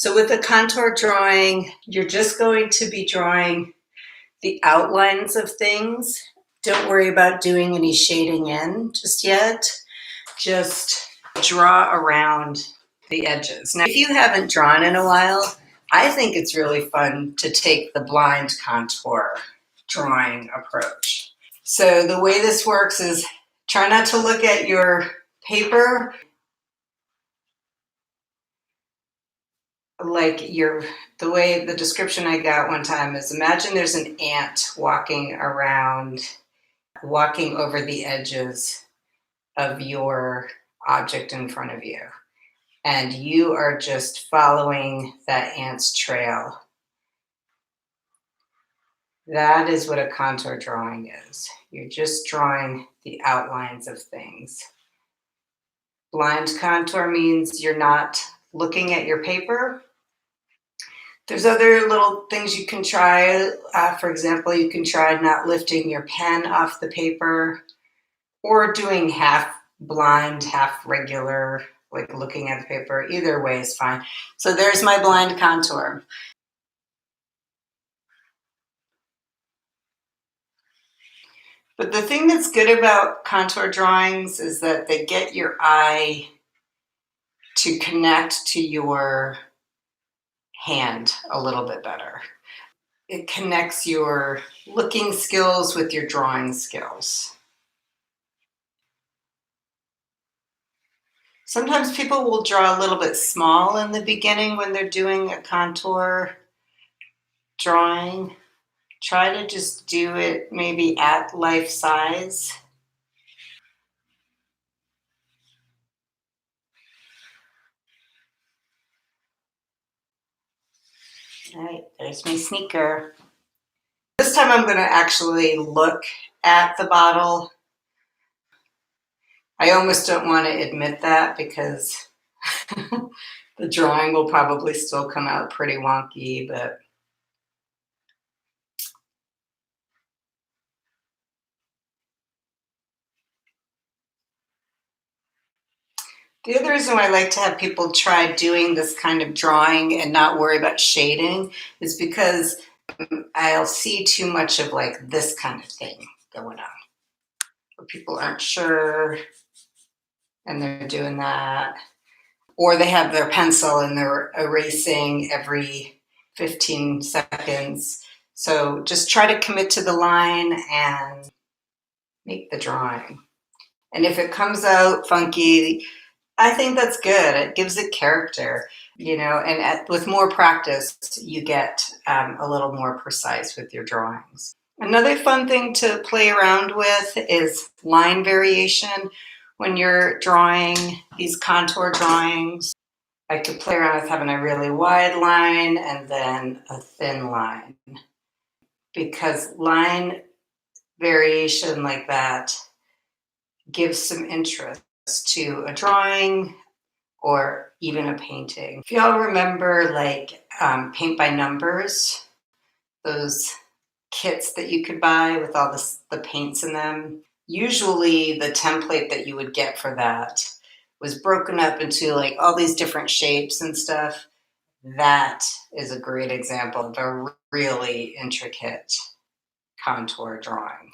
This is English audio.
So with a contour drawing, you're just going to be drawing the outlines of things. Don't worry about doing any shading in just yet. Just draw around the edges. Now, if you haven't drawn in a while, I think it's really fun to take the blind contour drawing approach. So the way this works is try not to look at your paper like the way the description I got one time is, imagine there's an ant walking around, walking over the edges of your object in front of you. And you are just following that ant's trail. That is what a contour drawing is. You're just drawing the outlines of things. Blind contour means you're not looking at your paper. There's other little things you can try. For example, you can try not lifting your pen off the paper, or doing half blind, half regular, like looking at the paper. Either way is fine. So there's my blind contour. But the thing that's good about contour drawings is that they get your eye to connect to your hand a little bit better. It connects your looking skills with your drawing skills. Sometimes people will draw a little bit small in the beginning when they're doing a contour drawing. Try to just do it maybe at life size. All right, there's my sneaker. This time I'm going to actually look at the bottle. I almost don't want to admit that because the drawing will probably still come out pretty wonky, but the other reason why I like to have people try doing this kind of drawing and not worry about shading is because I'll see too much of like this kind of thing going on, where people aren't sure and they're doing that. Or they have their pencil and they're erasing every 15 seconds. So just try to commit to the line and make the drawing. And if it comes out funky, I think that's good. It gives it character, and with more practice, you get a little more precise with your drawings. Another fun thing to play around with is line variation. When you're drawing these contour drawings, I could play around with having a really wide line and then a thin line, because line variation like that gives some interest to a drawing or even a painting. If y'all remember like paint by numbers, those kits that you could buy with all the paints in them, usually the template that you would get for that was broken up into like all these different shapes and stuff. That is a great example of a really intricate contour drawing.